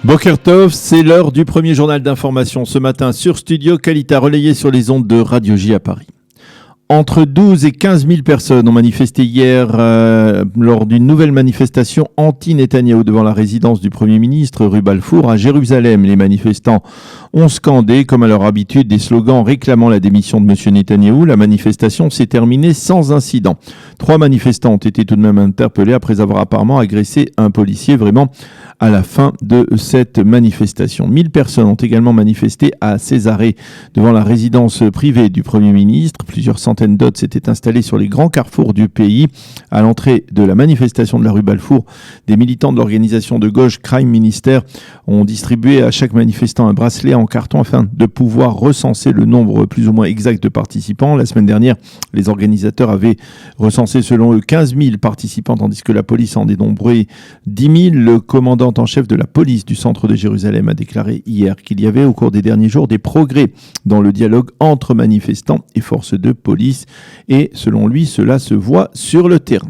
Boker Tov, c'est l'heure du premier journal d'information ce matin sur Studio Kalita, relayé sur les ondes de Radio J à Paris. Entre 12 et 15 000 personnes ont manifesté hier lors d'une nouvelle manifestation anti-Netanyahou devant la résidence du Premier ministre rue Balfour à Jérusalem. Les manifestants ont scandé, comme à leur habitude, des slogans réclamant la démission de M. Netanyahou. La manifestation s'est terminée sans incident. 3 manifestants ont été tout de même interpellés après avoir apparemment agressé un policier vraiment à la fin de cette manifestation. 1000 personnes ont également manifesté à Césarée devant la résidence privée du Premier ministre. Plusieurs centaines d'autres s'étaient installés sur les grands carrefours du pays. À l'entrée de la manifestation de la rue Balfour, des militants de l'organisation de gauche Crime Minister ont distribué à chaque manifestant un bracelet en carton afin de pouvoir recenser le nombre plus ou moins exact de participants. La semaine dernière, les organisateurs avaient recensé selon eux 15 000 participants, tandis que la police en dénombrait 10 000. Le commandant en chef de la police du centre de Jérusalem a déclaré hier qu'il y avait au cours des derniers jours des progrès dans le dialogue entre manifestants et forces de police et selon lui cela se voit sur le terrain.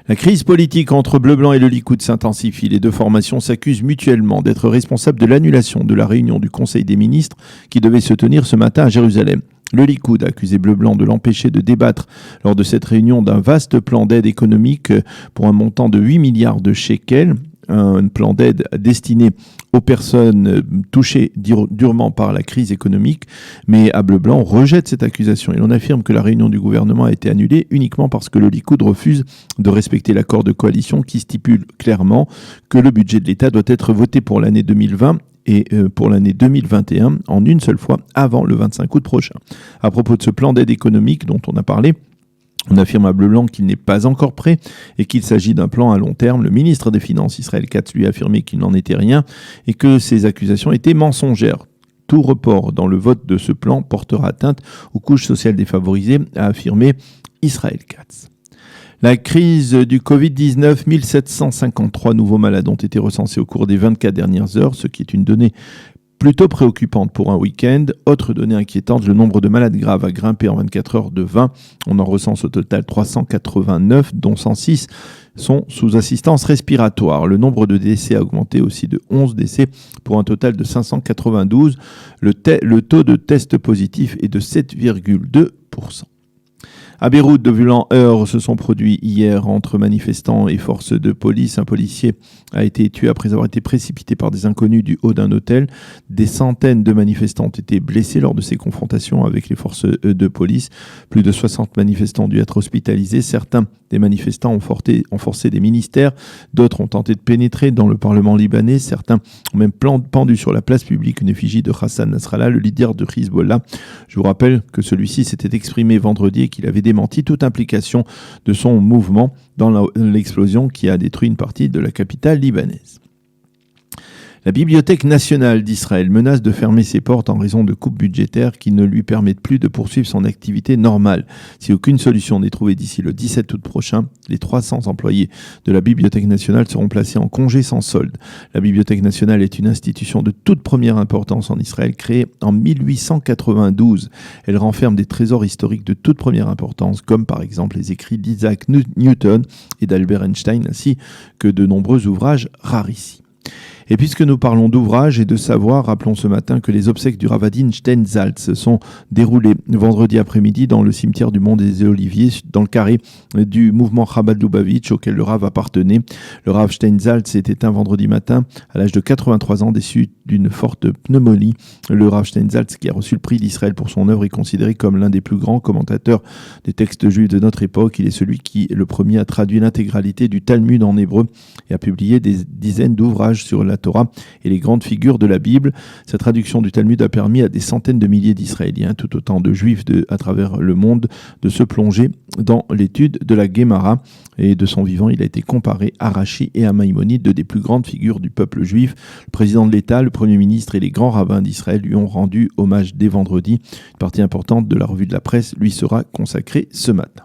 La crise politique entre Bleu Blanc et le Likoud s'intensifie. Les deux formations s'accusent mutuellement d'être responsables de l'annulation de la réunion du Conseil des ministres qui devait se tenir ce matin à Jérusalem. Le Likoud a accusé Bleu Blanc de l'empêcher de débattre lors de cette réunion d'un vaste plan d'aide économique pour un montant de 8 milliards de shekels. Un plan d'aide destiné aux personnes touchées durement par la crise économique, mais à Bleu Blanc rejette cette accusation et l'on affirme que la réunion du gouvernement a été annulée uniquement parce que le Likoud refuse de respecter l'accord de coalition qui stipule clairement que le budget de l'État doit être voté pour l'année 2020 et pour l'année 2021 en une seule fois avant le 25 août prochain. À propos de ce plan d'aide économique dont on a parlé, on affirme à Bleu Blanc qu'il n'est pas encore prêt et qu'il s'agit d'un plan à long terme. Le ministre des Finances, Israël Katz, lui a affirmé qu'il n'en était rien et que ces accusations étaient mensongères. Tout report dans le vote de ce plan portera atteinte aux couches sociales défavorisées, a affirmé Israël Katz. La crise du Covid-19, 1753 nouveaux malades ont été recensés au cours des 24 dernières heures, ce qui est une donnée plutôt préoccupante pour un week-end. Autre donnée inquiétante, le nombre de malades graves a grimpé en 24 heures de 20. On en recense au total 389, dont 106 sont sous assistance respiratoire. Le nombre de décès a augmenté aussi de 11 décès pour un total de 592. Le taux de test positif est de 7,2%. À Beyrouth, de violents heurts se sont produits hier entre manifestants et forces de police. Un policier a été tué après avoir été précipité par des inconnus du haut d'un hôtel. Des centaines de manifestants ont été blessés lors de ces confrontations avec les forces de police. Plus de 60 manifestants ont dû être hospitalisés. Certains des manifestants ont forcé des ministères. D'autres ont tenté de pénétrer dans le Parlement libanais. Certains ont même pendu sur la place publique une effigie de Hassan Nasrallah, le leader de Hezbollah. Je vous rappelle que celui-ci s'était exprimé vendredi et qu'il avait démenti toute implication de son mouvement dans l'explosion qui a détruit une partie de la capitale libanaise. La Bibliothèque nationale d'Israël menace de fermer ses portes en raison de coupes budgétaires qui ne lui permettent plus de poursuivre son activité normale. Si aucune solution n'est trouvée d'ici le 17 août prochain, les 300 employés de la Bibliothèque nationale seront placés en congé sans solde. La Bibliothèque nationale est une institution de toute première importance en Israël, créée en 1892. Elle renferme des trésors historiques de toute première importance, comme par exemple les écrits d'Isaac Newton et d'Albert Einstein, ainsi que de nombreux ouvrages rarissimes. Et puisque nous parlons d'ouvrages et de savoir, rappelons ce matin que les obsèques du Rav Adin Steinsaltz se sont déroulées vendredi après-midi dans le cimetière du Mont des Oliviers, dans le carré du mouvement Chabad Lubavitch auquel le Rav appartenait. Le Rav Steinsaltz est éteint vendredi matin à l'âge de 83 ans, déçu d'une forte pneumonie. Le Rav Steinsaltz, qui a reçu le prix d'Israël pour son œuvre, est considéré comme l'un des plus grands commentateurs des textes juifs de notre époque. Il est celui qui, le premier, a traduit l'intégralité du Talmud en hébreu et a publié des dizaines d'ouvrages sur la Torah et les grandes figures de la Bible. Sa traduction du Talmud a permis à des centaines de milliers d'Israéliens, tout autant de Juifs à travers le monde, de se plonger dans l'étude de la Guémara. Et de son vivant, il a été comparé à Rachi et à Maïmonide, deux des plus grandes figures du peuple juif. Le président de l'État, le Premier ministre et les grands rabbins d'Israël lui ont rendu hommage dès vendredi. Une partie importante de la revue de la presse lui sera consacrée ce matin.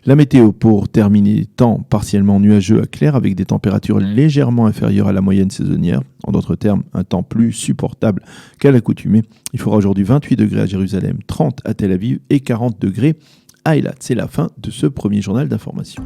La météo pour terminer, temps partiellement nuageux à clair avec des températures légèrement inférieures à la moyenne saisonnière. En d'autres termes, un temps plus supportable qu'à l'accoutumée. Il fera aujourd'hui 28 degrés à Jérusalem, 30 à Tel Aviv et 40 degrés à Eilat. C'est la fin de ce premier journal d'information.